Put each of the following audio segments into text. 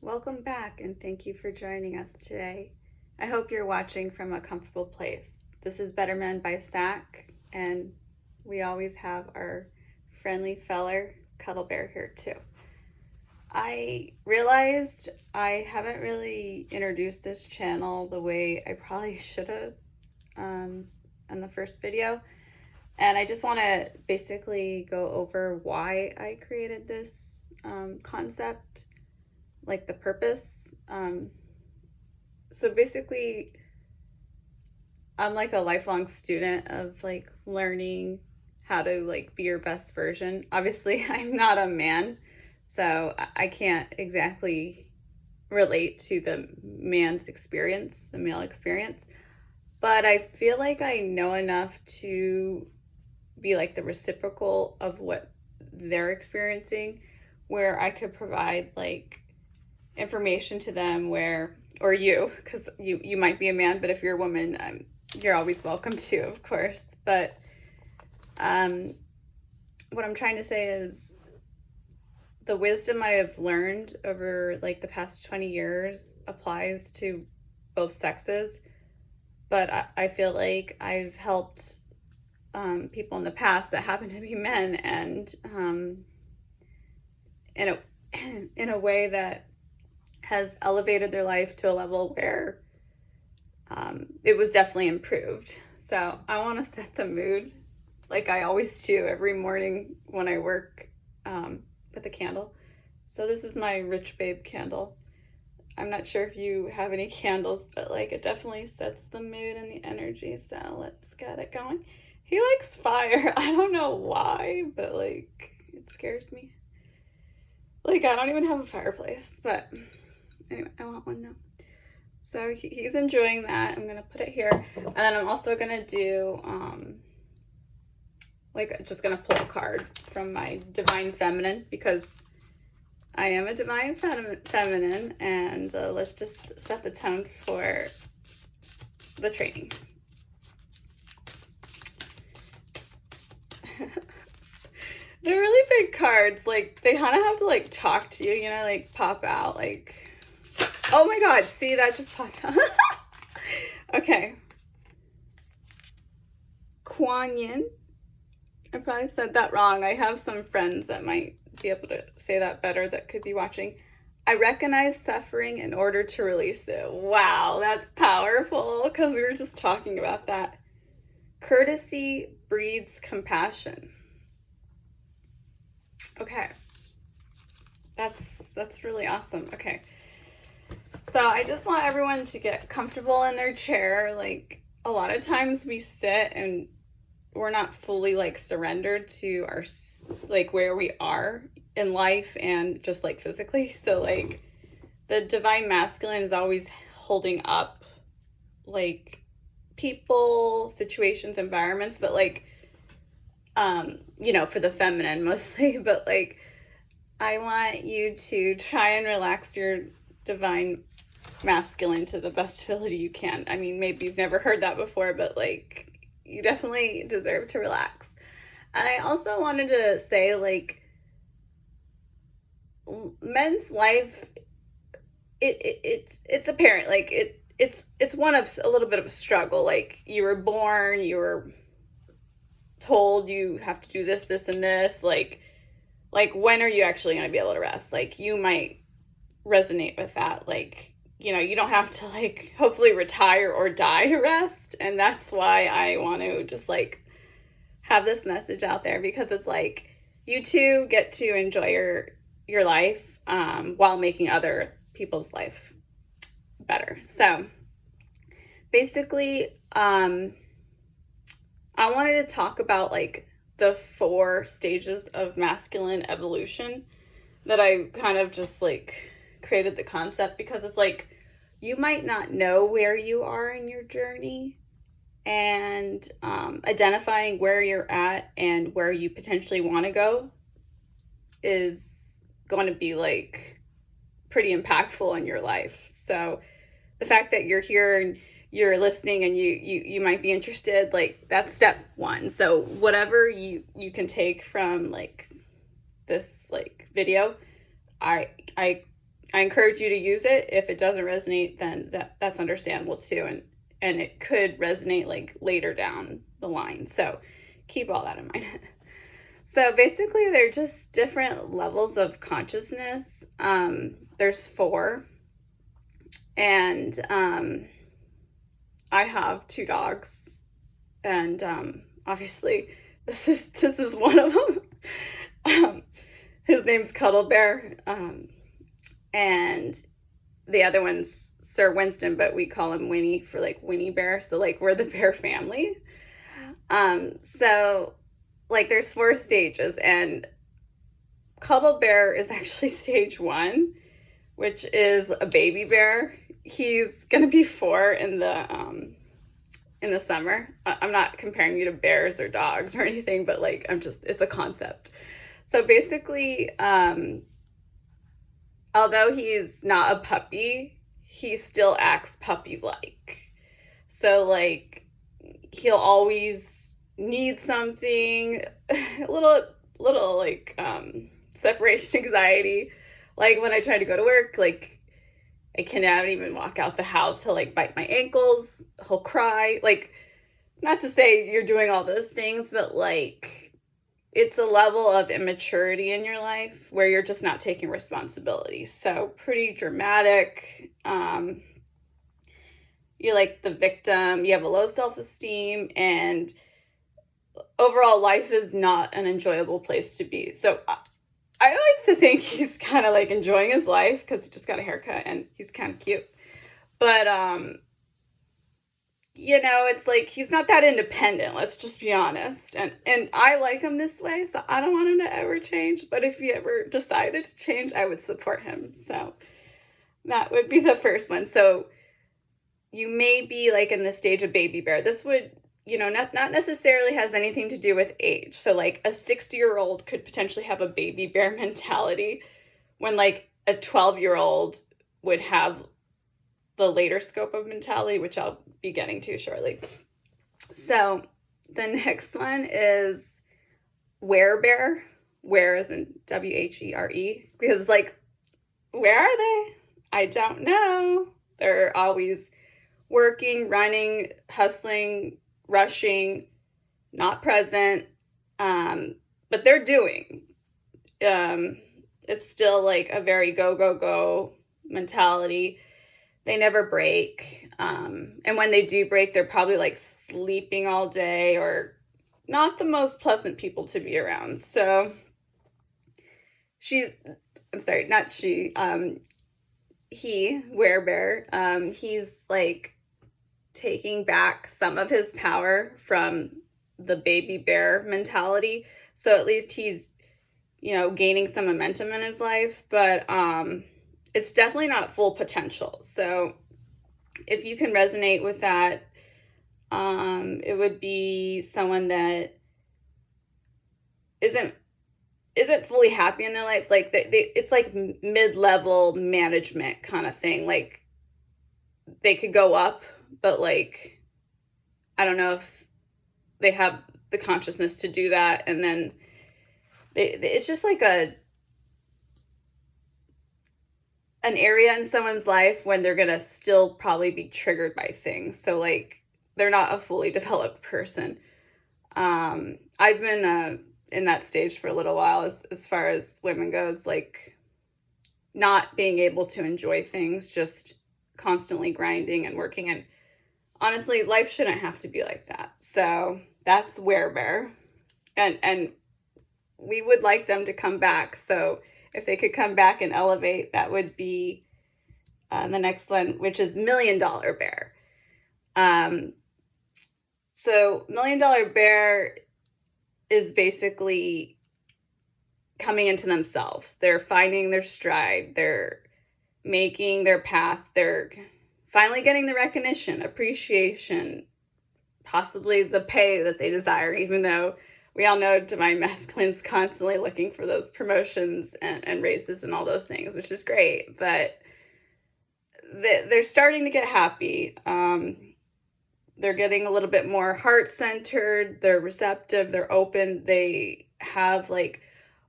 Welcome back and thank you for joining us today. I hope you're watching from a comfortable place. This is Thebettermanbysak, and we always have our friendly feller Cuddle Bear here too. I realized I haven't really introduced this channel the way I probably should have in the first video, and I just want to basically go over why I created this concept, like the purpose. So basically, I'm like a lifelong student of like learning how to like be your best version. Obviously, I'm not a man, so I can't exactly relate to the man's experience, the male experience, but I feel like I know enough to be like the reciprocal of what they're experiencing, where I could provide like information to them where, or you, because you might be a man, but if you're a woman, you're always welcome too, of course. But what I'm trying to say is the wisdom I have learned over like the past 20 years applies to both sexes, but I feel like I've helped people in the past that happen to be men, and in a in a way that has elevated their life to a level where it was definitely improved. So I want to set the mood like I always do every morning when I work with a candle. So this is my Rich Babe candle. I'm not sure if you have any candles, but like it definitely sets the mood and the energy. So let's get it going. He likes fire. I don't know why, but like it scares me. Like I don't even have a fireplace, but anyway, I want one though. So he's enjoying that. I'm gonna put it here, and then I'm also gonna do like just gonna pull a card from my Divine Feminine, because I am a Divine Feminine, and let's just set the tone for the training. They're really big cards. Like they kind of have to like talk to you, like pop out. Like, oh my God! See, that just popped out. Okay. Kuan Yin. I probably said that wrong. I have some friends that might be able to say that better that could be watching. I recognize suffering in order to release it. Wow, that's powerful, because we were just talking about that. Courtesy breeds compassion. Okay. That's really awesome. Okay. So I just want everyone to get comfortable in their chair. Like a lot of times we sit and we're not fully like surrendered to our like where we are in life and just like physically. So like the divine masculine is always holding up like people, situations, environments, but like for the feminine mostly, but like I want you to try and relax your divine masculine to the best ability you can. I mean, maybe you've never heard that before, but like you definitely deserve to relax. And I also wanted to say, like, men's life, it's apparent, like it's one of a little bit of a struggle. Like you were born, you were told you have to do this and this. Like when are you actually going to be able to rest? Like you might resonate with that. Like, you don't have to like hopefully retire or die to rest. And that's why I want to just like have this message out there, because it's like you too get to enjoy your life while making other people's life better. So basically, I wanted to talk about like the 4 stages of masculine evolution that I kind of just like created the concept, because it's like you might not know where you are in your journey, and identifying where you're at and where you potentially want to go is going to be like pretty impactful in your life. So the fact that you're here and you're listening and you might be interested, like that's step 1. So whatever you can take from like this like video, I I encourage you to use it. If it doesn't resonate, then that's understandable too. And it could resonate like later down the line. So keep all that in mind. So basically, they're just different levels of consciousness. There's 4. And I have 2 dogs. And obviously, this is one of them. His name's Cuddle Bear. And the other one's Sir Winston, but we call him Winnie for like Winnie Bear. So like we're the bear family. So like there's 4 stages, and Cuddle Bear is actually stage 1, which is a baby bear. He's gonna be 4 in the summer. I'm not comparing you to bears or dogs or anything, but like it's a concept. So basically, although he's not a puppy, he still acts puppy-like. So like he'll always need something, a little like separation anxiety. Like when I try to go to work, like I cannot even walk out the house. He'll like bite my ankles, he'll cry. Like, not to say you're doing all those things, but like it's a level of immaturity in your life where you're just not taking responsibility. So pretty dramatic. You're like the victim, you have a low self-esteem, and overall life is not an enjoyable place to be. So I like to think he's kind of like enjoying his life because he just got a haircut and he's kind of cute. But it's like he's not that independent, let's just be honest. And I like him this way, so I don't want him to ever change. But if he ever decided to change, I would support him. So that would be the first one. So you may be like in the stage of baby bear. This would, not necessarily has anything to do with age. So like a 60-year-old could potentially have a baby bear mentality when like a 12-year-old would have the later scope of mentality, which I'll be getting to shortly. So the next one is werebear. Where is in WHERE, because like, where are they? I don't know. They're always working, running, hustling, rushing, not present, but they're doing. It's still like a very go, go, go mentality. They never break. And when they do break, they're probably like sleeping all day or not the most pleasant people to be around. So he, werebear, he's like taking back some of his power from the baby bear mentality. So at least he's, gaining some momentum in his life, but it's definitely not full potential. So if you can resonate with that, it would be someone that isn't fully happy in their life. Like it's like mid-level management kind of thing. Like they could go up, but like I don't know if they have the consciousness to do that. And then it's just like an area in someone's life when they're gonna still probably be triggered by things. So like they're not a fully developed person. I've been in that stage for a little while as far as women goes, like not being able to enjoy things, just constantly grinding and working. And honestly, life shouldn't have to be like that. So that's werebear. And we would like them to come back. So if they could come back and elevate, that would be the next one, which is $1 Million Bear. So $1 Million Bear is basically coming into themselves. They're finding their stride. They're making their path. They're finally getting the recognition, appreciation, possibly the pay that they desire, even though we all know divine masculine's constantly looking for those promotions and raises and all those things, which is great. But they're starting to get happy. They're getting a little bit more heart-centered. They're receptive. They're open. They have like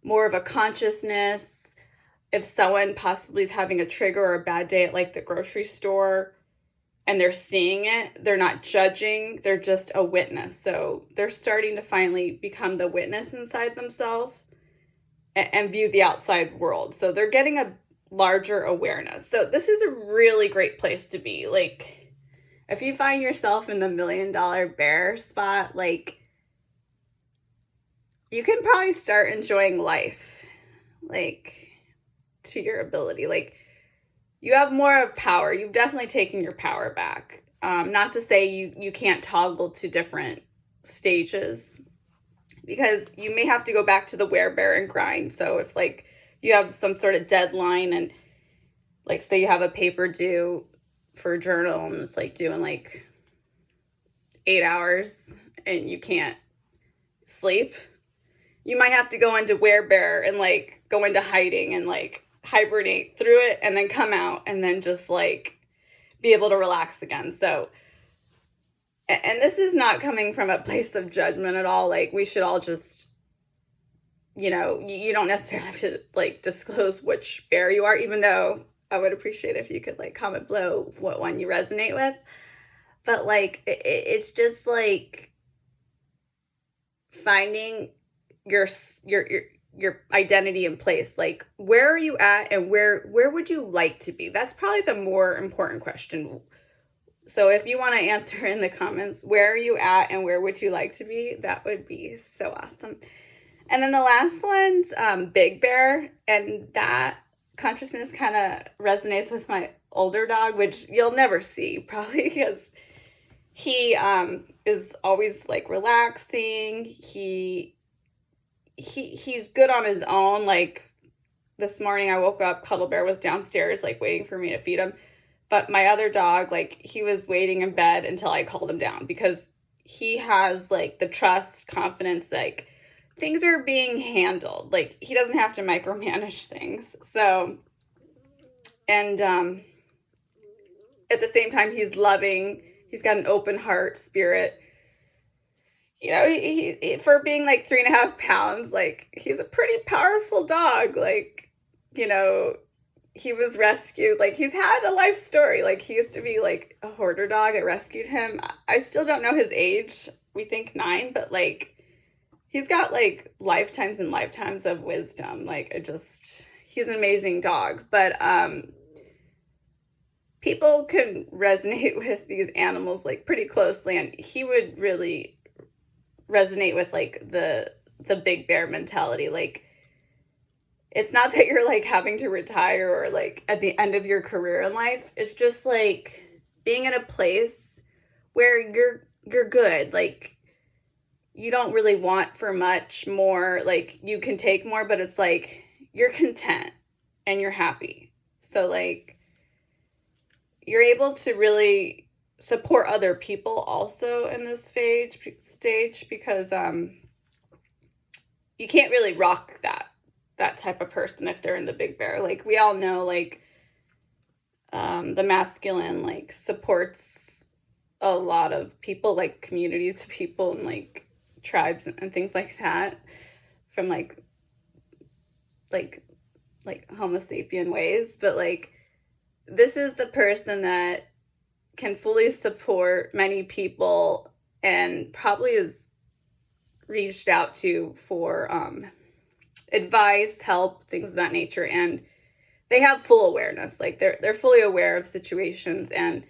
more of a consciousness. if someone possibly is having a trigger or a bad day at like the grocery store and they're seeing it, they're not judging, they're just a witness. So they're starting to finally become the witness inside themselves and view the outside world. So they're getting a larger awareness. So this is a really great place to be. Like, if you find yourself in the $1 million bear spot, like, you can probably start enjoying life, like, to your ability. Like, you have more of power. You've definitely taken your power back. Not to say you can't toggle to different stages, because you may have to go back to the werebear and grind. So if like you have some sort of deadline and like say you have a paper due for a journal and it's like doing like 8 hours and you can't sleep, you might have to go into werebear and like go into hiding and like hibernate through it and then come out and then just like be able to relax again. So, and this is not coming from a place of judgment at all. Like, we should all just, you know, you don't necessarily have to like disclose which bear you are, even though I would appreciate if you could like comment below what one you resonate with. But like, it's just like finding your identity in place. Like, where are you at and where would you like to be? That's probably the more important question. So if you want to answer in the comments, where are you at and where would you like to be? That would be so awesome. And then the last one's Big Bear, and that consciousness kind of resonates with my older dog, which you'll never see probably because he is always like relaxing. He's good on his own. Like, this morning I woke up, Cuddle Bear was downstairs like waiting for me to feed him. But my other dog, like, he was waiting in bed until I called him down, because he has like the trust, confidence, like things are being handled. Like, he doesn't have to micromanage things. So, and at the same time, he's loving. He's got an open heart, spirit. You know, he for being like 3.5 pounds, like, he's a pretty powerful dog. Like, you know, he was rescued. Like, he's had a life story. Like, he used to be like a hoarder dog. I rescued him. I still don't know his age. We think 9, but like, he's got like lifetimes and lifetimes of wisdom. Like, he's an amazing dog. But people can resonate with these animals like pretty closely, and he would really resonate with like the big bear mentality. Like, it's not that you're like having to retire or like at the end of your career in life. It's just like being in a place where you're good. Like, you don't really want for much more. Like, you can take more, but it's like you're content and you're happy. So like, you're able to really support other people also in this stage, because you can't really rock that type of person if they're in the big bear. Like, we all know, like, the masculine like supports a lot of people, like communities of people and like tribes and things like that, from like homo sapien ways. But like, this is the person that can fully support many people and probably is reached out to for advice, help, things of that nature. And they have full awareness. Like, they're fully aware of situations, and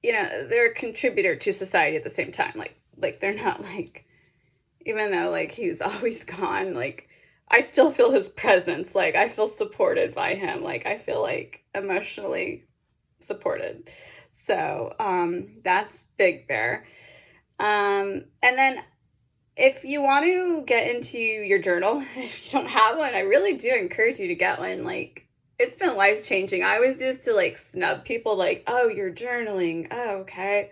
you know, they're a contributor to society at the same time. Like they're not like, even though like he's always gone, like, I still feel his presence. Like, I feel supported by him. Like, I feel like emotionally supported. So that's Big Bear. And then if you want to get into your journal, if you don't have one, I really do encourage you to get one. Like, it's been life-changing. I always used to like snub people like, oh, you're journaling. Oh, okay.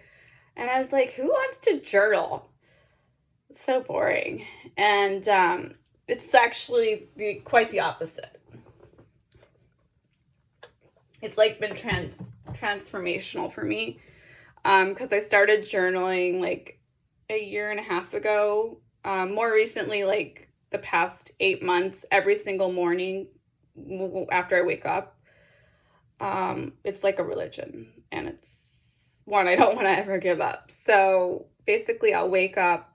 And I was like, who wants to journal? It's so boring. And it's actually quite the opposite. It's like been transformational for me, because I started journaling like a 1.5 years ago. More recently, like the past 8 months, every single morning after I wake up. It's like a religion, and it's one I don't want to ever give up. So basically, I'll wake up,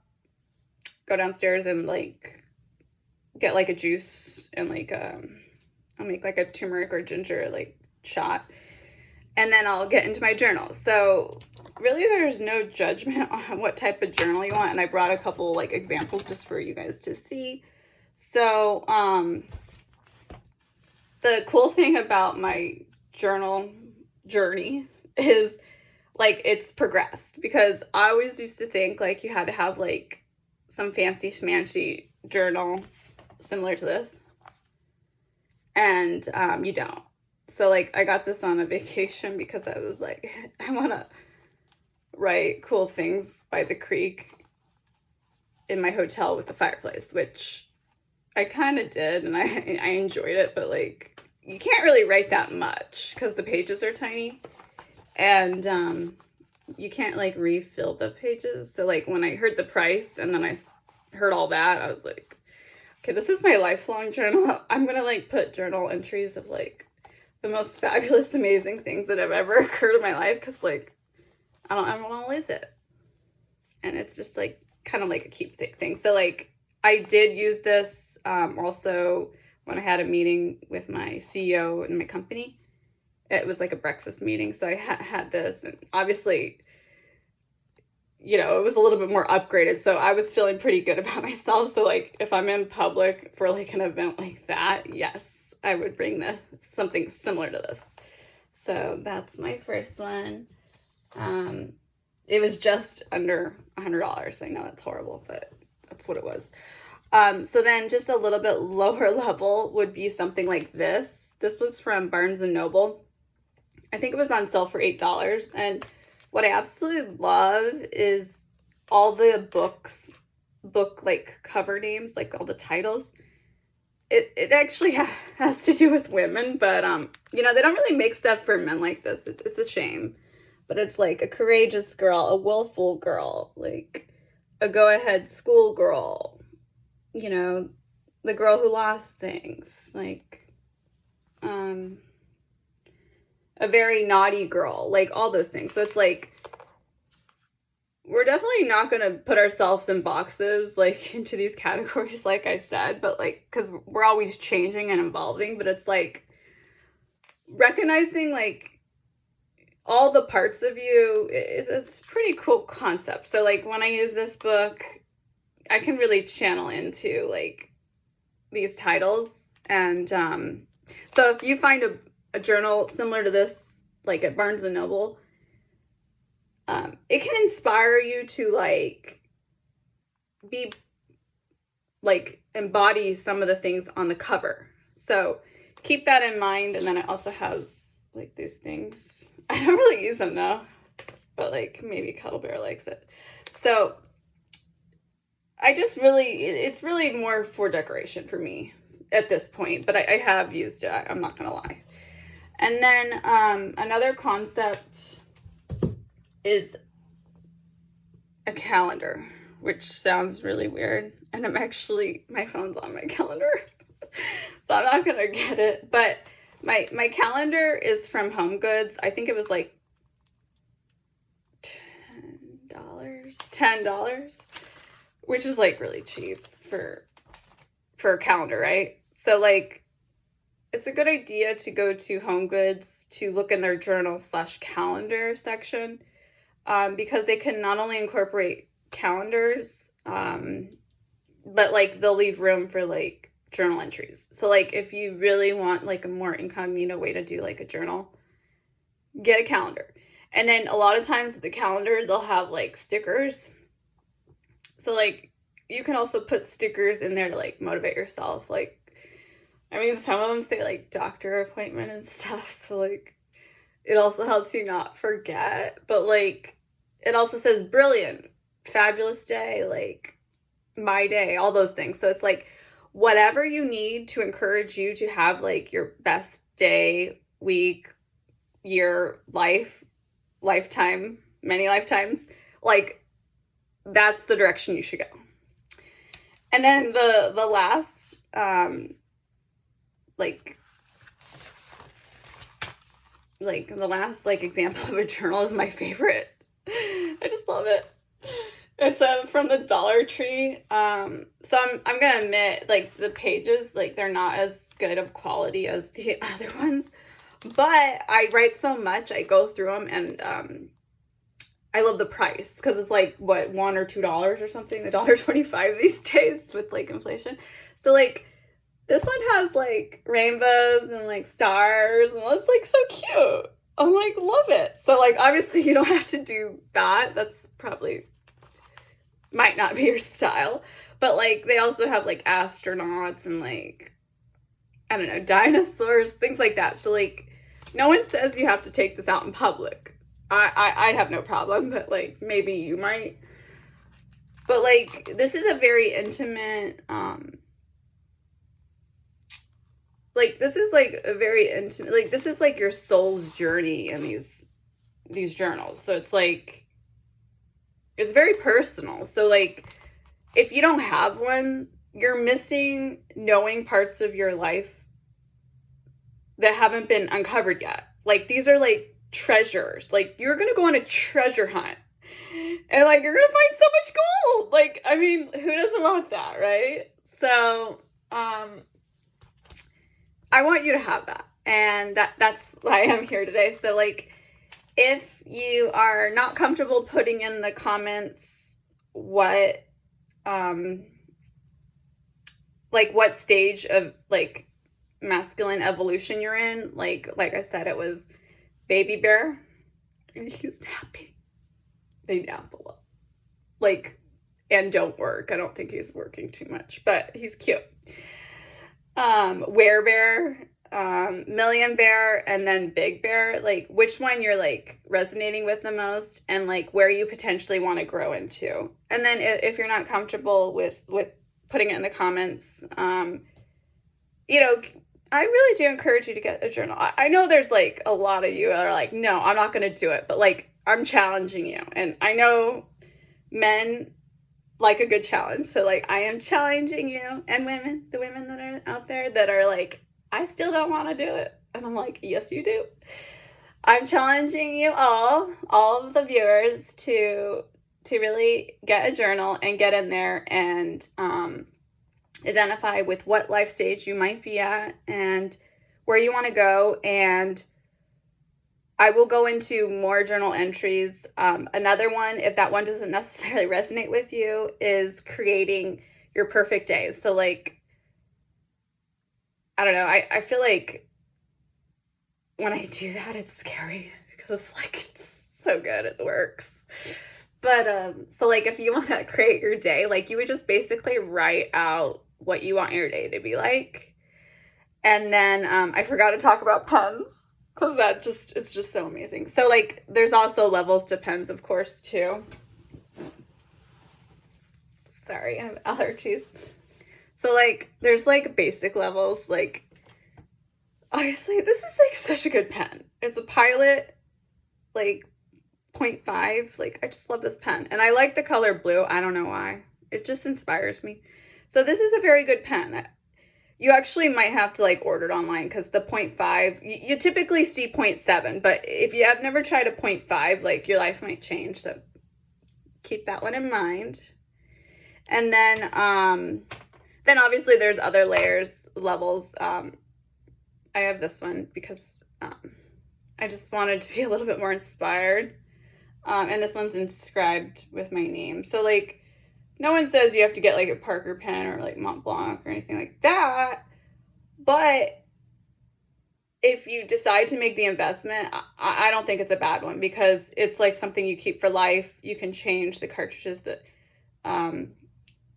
go downstairs, and like get like a juice, and like I'll make like a turmeric or ginger like shot, and then I'll get into my journal. So really, there's no judgment on what type of journal you want, and I brought a couple like examples just for you guys to see. So the cool thing about my journal journey is like it's progressed, because I always used to think like you had to have like some fancy schmancy journal similar to this, and you don't. So like I got this on a vacation because I was like, I want to write cool things by the creek in my hotel with the fireplace, which I kind of did, and I enjoyed it, but like you can't really write that much because the pages are tiny, and you can't like refill the pages. So like when I heard the price and then I heard all that, I was like, okay, this is my lifelong journal. I'm gonna like put journal entries of like the most fabulous, amazing things that have ever occurred in my life, because like I don't want to lose it, and it's just like kind of like a keepsake thing. So like I did use this also when I had a meeting with my CEO in my company. It was like a breakfast meeting, so I had this, and obviously, you know, it was a little bit more upgraded, so I was feeling pretty good about myself. So like if I'm in public for like an event like that, yes, I would bring something similar to this. So that's my first one. It was just under $100. I know that's horrible, but that's what it was. So then just a little bit lower level would be something like this. This was from Barnes & Noble. I think it was on sale for $8. And what I absolutely love is all the book like cover names, like all the titles. It actually has to do with women, but you know, they don't really make stuff for men like this. It's a shame. But it's like a courageous girl, a willful girl, like a go-ahead school girl, you know, the girl who lost things, like a very naughty girl, like all those things. So it's like we're definitely not going to put ourselves in boxes like into these categories, like I said, but like because we're always changing and evolving. But it's like recognizing like all the parts of you. It's a pretty cool concept. So like when I use this book, I can really channel into like these titles. And so if you find a journal similar to this, like at Barnes & Noble, it can inspire you to like be like embody some of the things on the cover. So keep that in mind. And then it also has like these things. I don't really use them though, but like maybe Cuddle Bear likes it. So I just really, it's really more for decoration for me at this point, but I have used it. I'm not gonna lie. And then another concept is a calendar, which sounds really weird. And my phone's on my calendar, so I'm not gonna get it. But my calendar is from Home Goods. I think it was like $10, which is like really cheap for a calendar, right? So like it's a good idea to go to Home Goods to look in their journal/calendar section, because they can not only incorporate calendars, but like they'll leave room for like journal entries. So like if you really want like a more incognito way to do like a journal, get a calendar. And then a lot of times the calendar, they'll have like stickers. So like you can also put stickers in there to like motivate yourself. Like, I mean, some of them say like doctor appointment and stuff. So like it also helps you not forget. But like it also says brilliant, fabulous day, like my day, all those things. So it's like whatever you need to encourage you to have like your best day, week, year, lifetime, many lifetimes, like that's the direction you should go. And then the last like the last like example of a journal is my favorite. I just love it. It's from the Dollar Tree. So I'm gonna admit, like, the pages, like, they're not as good of quality as the other ones, but I write so much, I go through them, and I love the price because it's like what, $1 or $2 or something, $1.25 these days with like inflation. So like this one has like rainbows and like stars, and it's like so cute. I'm like, love it. So like obviously you don't have to do that. That's probably might not be your style. But like they also have like astronauts and like, I don't know, dinosaurs, things like that. So like no one says you have to take this out in public. I have no problem, but like maybe you might. But like this is a very intimate like this is like a very intimate, like this is like your soul's journey in these journals. So it's like it's very personal. So like if you don't have one, you're missing knowing parts of your life that haven't been uncovered yet. Like these are like treasures. Like you're gonna go on a treasure hunt, and like you're gonna find so much gold. Like, I mean, who doesn't want that, right? So I want you to have that, and that's why I'm here today. So like if you are not comfortable putting in the comments what like what stage of like masculine evolution you're in, like I said, it was baby bear. He's napping. They nap a lot. Like, and don't work. I don't think he's working too much, but he's cute. Werebear, Million Bear, and then Big Bear. Like, which one you're like resonating with the most, and like where you potentially want to grow into. And then if you're not comfortable with putting it in the comments, you know, I really do encourage you to get a journal. I know there's like a lot of you that are like, no, I'm not going to do it. But like, I'm challenging you. And I know men like a good challenge. So like, I am challenging you, and women, the women that are out there that are like, I still don't want to do it. And I'm like, yes, you do. I'm challenging you all of the viewers to really get a journal and get in there and, identify with what life stage you might be at and where you want to go. And I will go into more journal entries. Another one, if that one doesn't necessarily resonate with you, is creating your perfect day. So like, I don't know, I feel like when I do that, it's scary because like it's so good, it works. But so like if you want to create your day, like you would just basically write out what you want your day to be like. And then I forgot to talk about pens because it's just so amazing. So like there's also levels to pens, of course, too. Sorry, I have allergies. So like there's like basic levels. Like honestly, this is like such a good pen. It's a Pilot like 0.5. Like I just love this pen, and I like the color blue. I don't know why. It just inspires me. So this is a very good pen. You actually might have to like order it online because the 0.5, you typically see 0.7, but if you have never tried a 0.5, like your life might change. So keep that one in mind. And then obviously there's other levels. I have this one because I just wanted to be a little bit more inspired. And this one's inscribed with my name. So like, no one says you have to get like a Parker pen or like Mont Blanc or anything like that. But if you decide to make the investment, I don't think it's a bad one because it's like something you keep for life. You can change the cartridges, that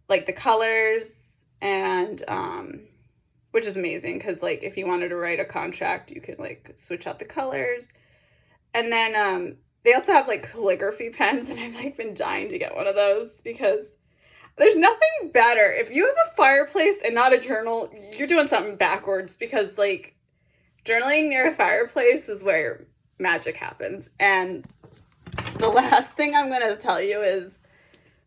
like the colors, and which is amazing because like if you wanted to write a contract, you could like switch out the colors. And then they also have like calligraphy pens, and I've like been dying to get one of those because there's nothing better. If you have a fireplace and not a journal, you're doing something backwards because like journaling near a fireplace is where magic happens. And the last thing I'm going to tell you is,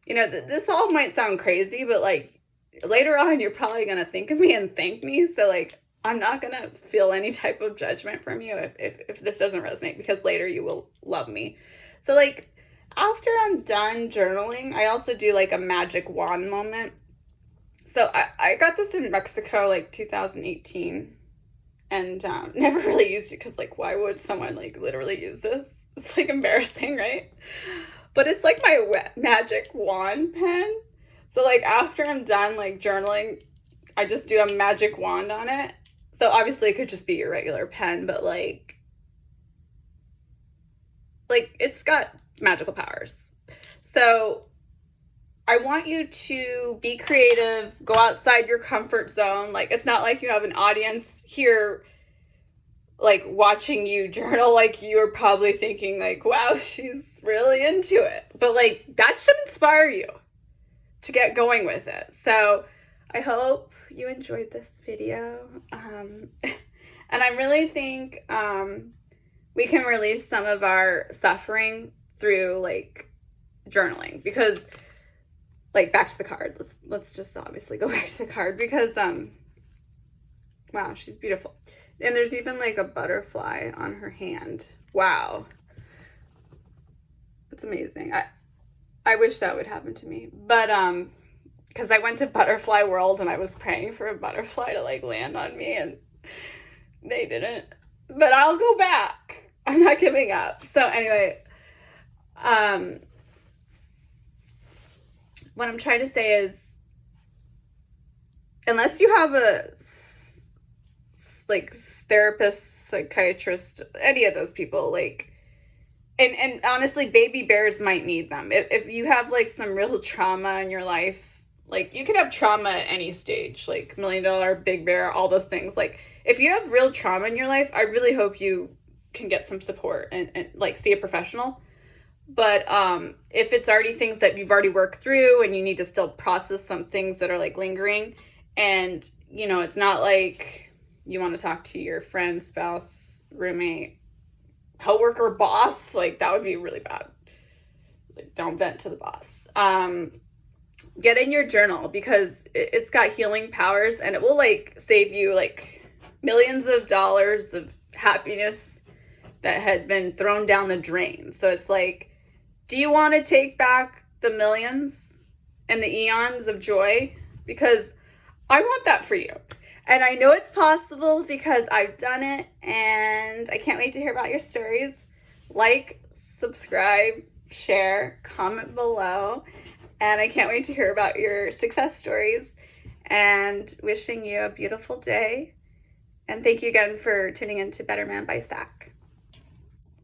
you know, this all might sound crazy, but like later on you're probably going to think of me and thank me. So like, I'm not going to feel any type of judgment from you if this doesn't resonate, because later you will love me. So like, after I'm done journaling, I also do like a magic wand moment. So I got this in Mexico, like 2018, and never really used it because, like, why would someone, like, literally use this? It's, like, embarrassing, right? But it's, like, my magic wand pen. So, like, after I'm done, like, journaling, I just do a magic wand on it. So, obviously, it could just be your regular pen, but, like it's got magical powers. So, I want you to be creative, go outside your comfort zone. Like, it's not like you have an audience here, like, watching you journal. Like, you're probably thinking, like, wow, she's really into it. But, like, that should inspire you to get going with it. So, I hope you enjoyed this video. And I really think we can release some of our suffering through, like, journaling. Because, like, back to the card. Let's just obviously go back to the card, because wow, she's beautiful. And there's even like a butterfly on her hand. Wow. It's amazing. I wish that would happen to me. But because I went to Butterfly World and I was praying for a butterfly to like land on me, and they didn't. But I'll go back. I'm not giving up. So anyway, what I'm trying to say is, unless you have a like therapist, psychiatrist, any of those people, like, and honestly, baby bears might need them. If you have like some real trauma in your life, like, you could have trauma at any stage, like $1 million, big bear, all those things. Like, if you have real trauma in your life, I really hope you can get some support and like see a professional. But if it's already things that you've already worked through and you need to still process some things that are like lingering, and you know, it's not like you want to talk to your friend, spouse, roommate, coworker, boss, like, that would be really bad. Like, don't vent to the boss. Get in your journal, because it's got healing powers, and it will like save you like millions of dollars of happiness that had been thrown down the drain. So it's like, do you want to take back the millions and the eons of joy? Because I want that for you. And I know it's possible because I've done it, and I can't wait to hear about your stories. Like, subscribe, share, comment below, and I can't wait to hear about your success stories. And wishing you a beautiful day. And thank you again for tuning in to Better Man by SAK.